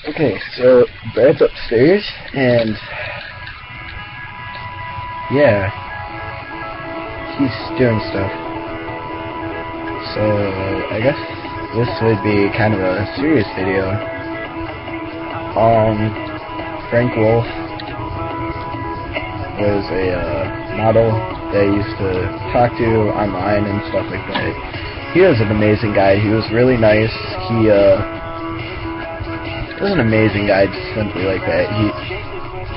Okay, so Brad's upstairs, and yeah, he's doing stuff. So I guess this would be kind of a serious video. Frank Wolf was a model that I used to talk to online and stuff like that. He was an amazing guy. He was really nice. He was an amazing guy, just simply like that.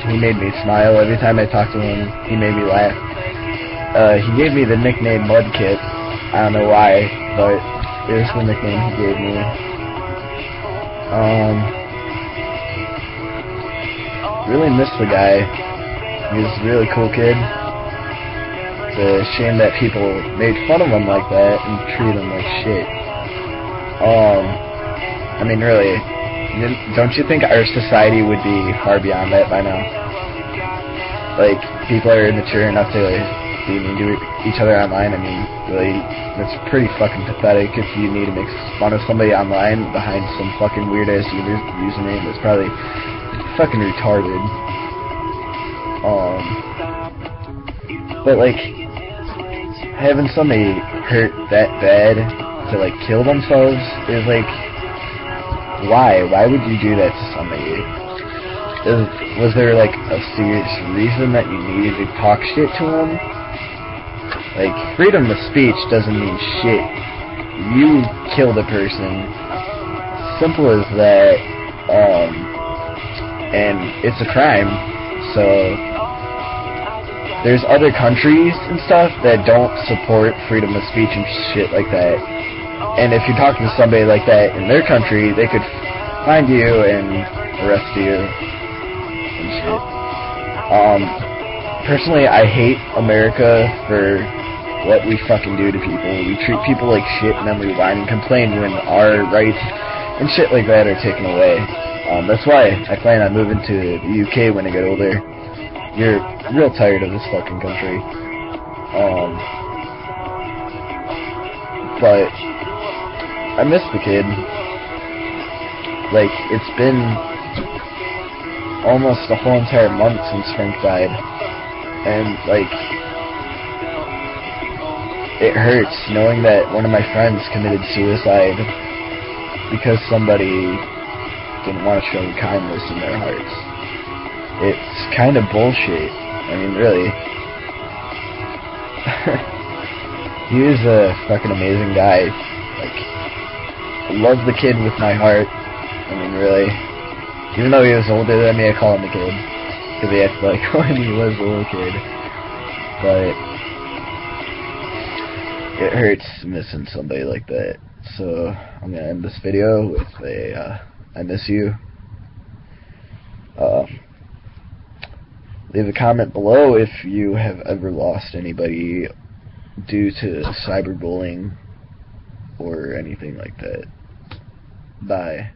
He made me smile every time I talked to him. He made me laugh. He gave me the nickname Mudkip. I don't know why, but it was the nickname he gave me. Really miss the guy. He was a really cool kid. It's a shame that people made fun of him like that and treat him like shit. I mean, really, don't you think our society would be far beyond that by now? Like, people are mature enough to be mean to each other online. I mean, really, that's pretty fucking pathetic if you need to make fun of somebody online behind some fucking weird-ass username that's probably fucking retarded. But, like, having somebody hurt that bad to, like, kill themselves is, like, why? Why would you do that to somebody? Was there, like, a serious reason that you needed to talk shit to them? Like, freedom of speech doesn't mean shit. You killed a person. Simple as that. And it's a crime. So, there's other countries and stuff that don't support freedom of speech and shit like that. And if you're talking to somebody like that in their country, they could find you and arrest you and shit. Personally, I hate America for what we fucking do to people. We treat people like shit and then we whine and complain when our rights and shit like that are taken away. That's why I plan on moving to the UK when I get older. You're real tired of this fucking country. But I miss the kid. Like, it's been almost a whole entire month since Frank died. And, like, it hurts knowing that one of my friends committed suicide because somebody didn't want to show kindness in their hearts. It's kind of bullshit. I mean, really. He was a fucking amazing guy. Like, I love the kid with my heart. I mean, really. Even though he was older than me, I call him the kid. Because he acted like when he was a little kid. But it hurts missing somebody like that. So, I'm going to end this video with a, I miss you. Leave a comment below if you have ever lost anybody due to cyberbullying or anything like that. Bye.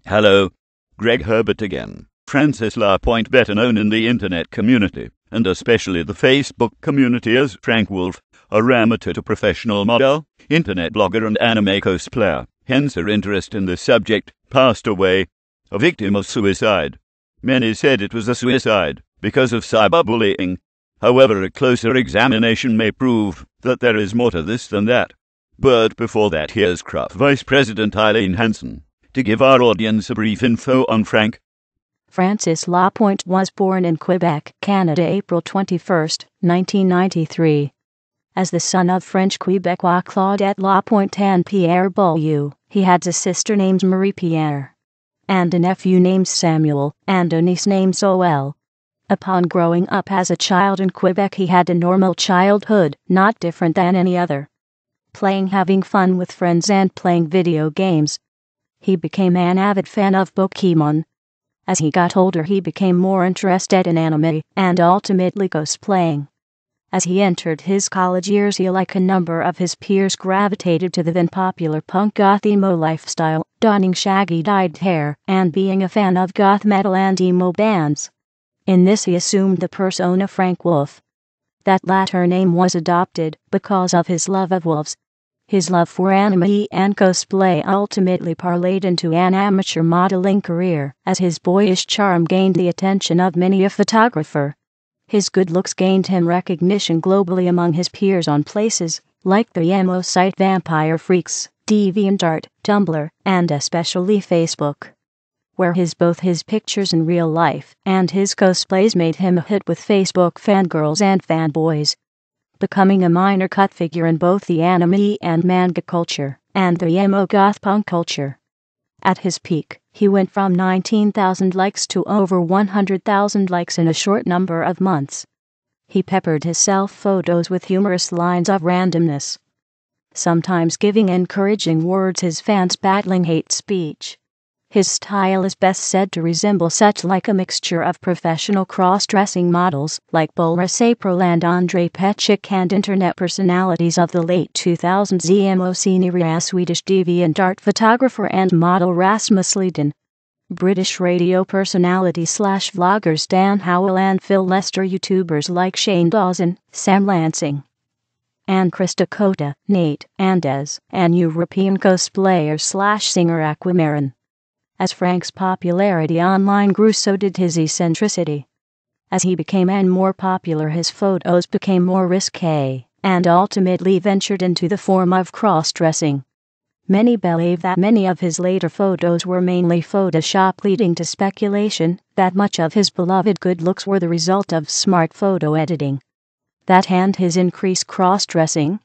Hello, Greg Herbert again. Francis Lapointe, better known in the internet community, and especially the Facebook community as Frank Wolf, a amateur to professional model, internet blogger and anime cosplayer, hence her interest in the subject, passed away, a victim of suicide. Many said it was a suicide because of cyberbullying. However, a closer examination may prove that there is more to this than that. But before that, here's Craft Vice President Eileen Hansen to give our audience a brief info on Frank. Francis Lapointe was born in Quebec, Canada, April 21, 1993. As the son of French Quebecois Claudette Lapointe and Pierre Beaulieu, he had a sister named Marie-Pierre and a nephew named Samuel, and a niece named Zoelle. Upon growing up as a child in Quebec, he had a normal childhood, not different than any other. Playing, having fun with friends, and playing video games. He became an avid fan of Pokémon. As he got older, he became more interested in anime, and ultimately cosplaying. As he entered his college years, he, like a number of his peers, gravitated to the then popular punk goth emo lifestyle, donning shaggy dyed hair, and being a fan of goth metal and emo bands. In this he assumed the persona Frank Wolf. That latter name was adopted because of his love of wolves. His love for anime and cosplay ultimately parlayed into an amateur modeling career, as his boyish charm gained the attention of many a photographer. His good looks gained him recognition globally among his peers on places like the emo site Vampire Freaks, DeviantArt, Tumblr, and especially Facebook, where both his pictures in real life and his cosplays made him a hit with Facebook fangirls and fanboys, becoming a minor cut figure in both the anime and manga culture and the emo goth punk culture. At his peak, he went from 19,000 likes to over 100,000 likes in a short number of months. He peppered his self-photos with humorous lines of randomness, sometimes giving encouraging words his fans battling hate speech. His style is best said to resemble such like a mixture of professional cross-dressing models like Boris April and Andre Petchik and internet personalities of the late 2000s emo scene era, Swedish DeviantArt photographer and model Rasmus Leden, British radio personality/vloggers Dan Howell and Phil Lester, YouTubers like Shane Dawson, Sam Lansing, and Chris Dakota, Nate Andes, and European cosplayer/singer Aquamarin. As Frank's popularity online grew, so did his eccentricity. As he became more popular, his photos became more risque, and ultimately ventured into the form of cross-dressing. Many believe that many of his later photos were mainly Photoshop, leading to speculation that much of his beloved good looks were the result of smart photo editing. That and his increased cross-dressing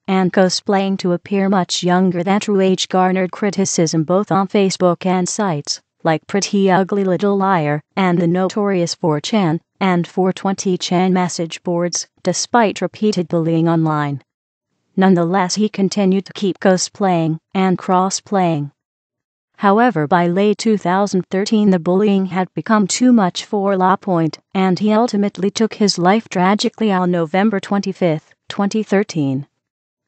and cosplaying to appear much younger than true age garnered criticism both on Facebook and sites like Pretty Ugly Little Liar and the notorious 4chan and 420chan message boards, despite repeated bullying online. Nonetheless, he continued to keep cosplaying and cross-playing. However, by late 2013 the bullying had become too much for Lapointe, and he ultimately took his life tragically on November 25, 2013.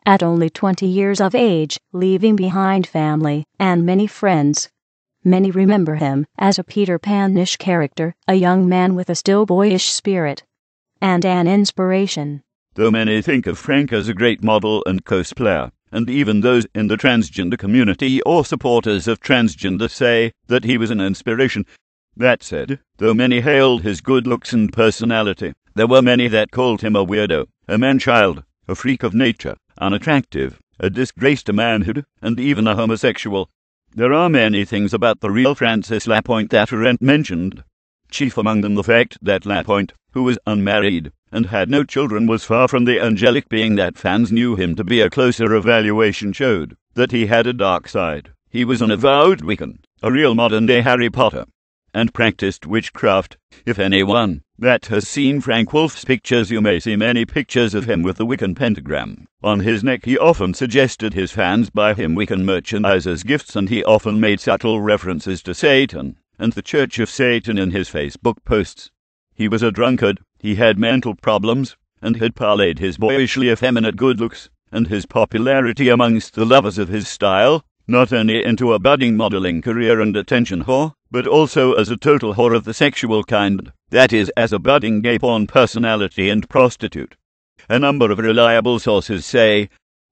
At only 20 years of age, leaving behind family and many friends. Many remember him as a Peter Pan-ish character, a young man with a still boyish spirit, and an inspiration. Though many think of Frank as a great model and cosplayer, and even those in the transgender community or supporters of transgender say that he was an inspiration. That said, though many hailed his good looks and personality, there were many that called him a weirdo, a man-child, a freak of nature, unattractive, a disgrace to manhood, and even a homosexual. There are many things about the real Francis Lapointe that aren't mentioned, chief among them the fact that Lapointe, who was unmarried and had no children, was far from the angelic being that fans knew him to be. A closer evaluation showed that he had a dark side. He was an avowed Wiccan, a real modern-day Harry Potter, and practiced witchcraft. If anyone that has seen Frank Wolf's pictures, you may see many pictures of him with the Wiccan pentagram on his neck. He often suggested his fans buy him Wiccan merchandise as gifts, and he often made subtle references to Satan and the Church of Satan in his Facebook posts. He was a drunkard, he had mental problems, and had parlayed his boyishly effeminate good looks and his popularity amongst the lovers of his style not only into a budding modeling career and attention whore, but also as a total whore of the sexual kind, that is, as a budding gay porn personality and prostitute. A number of reliable sources say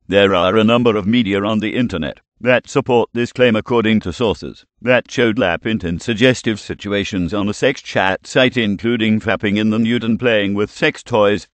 there are a number of media on the internet that support this claim. According to sources that showed Lapointe in suggestive situations on a sex chat site, including fapping in the nude and playing with sex toys.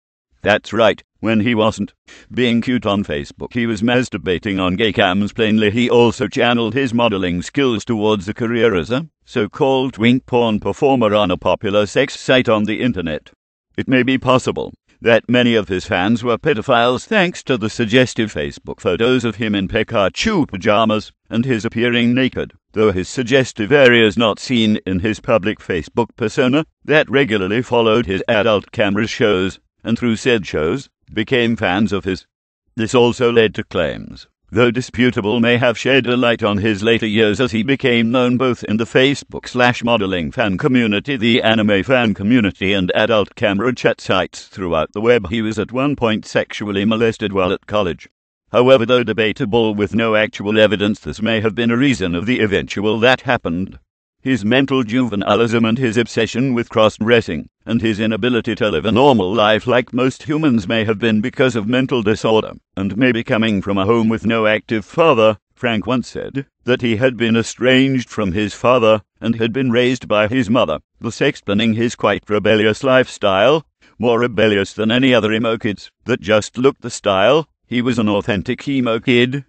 That's right, when he wasn't being cute on Facebook, he was masturbating on gay cams. Plainly, he also channeled his modeling skills towards a career as a so-called twink porn performer on a popular sex site on the internet. It may be possible that many of his fans were pedophiles thanks to the suggestive Facebook photos of him in Pikachu pajamas and his appearing naked, though his suggestive areas not seen in his public Facebook persona that regularly followed his adult camera shows, and through said shows, became fans of his. This also led to claims, though disputable, may have shed a light on his later years as he became known both in the Facebook/modeling fan community, the anime fan community, and adult camera chat sites throughout the web. He was at one point sexually molested while at college. However, though debatable with no actual evidence, this may have been a reason of the eventual that happened. His mental juvenilism and his obsession with cross-dressing, and his inability to live a normal life like most humans may have been because of mental disorder, and maybe coming from a home with no active father. Frank once said that he had been estranged from his father and had been raised by his mother, thus explaining his quite rebellious lifestyle, more rebellious than any other emo kids that just looked the style. He was an authentic emo kid,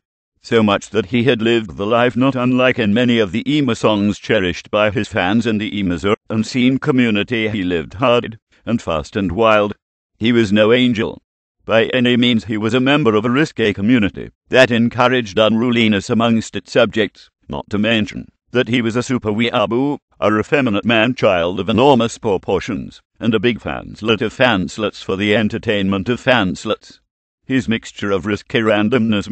so much that he had lived the life not unlike in many of the emo songs cherished by his fans in the emo and scene community. He lived hard and fast and wild. He was no angel. By any means, he was a member of a risque community that encouraged unruliness amongst its subjects, not to mention that he was a super weeaboo, a effeminate man-child of enormous proportions, and a big fanslet of fanslets for the entertainment of fanslets. His mixture of risque randomness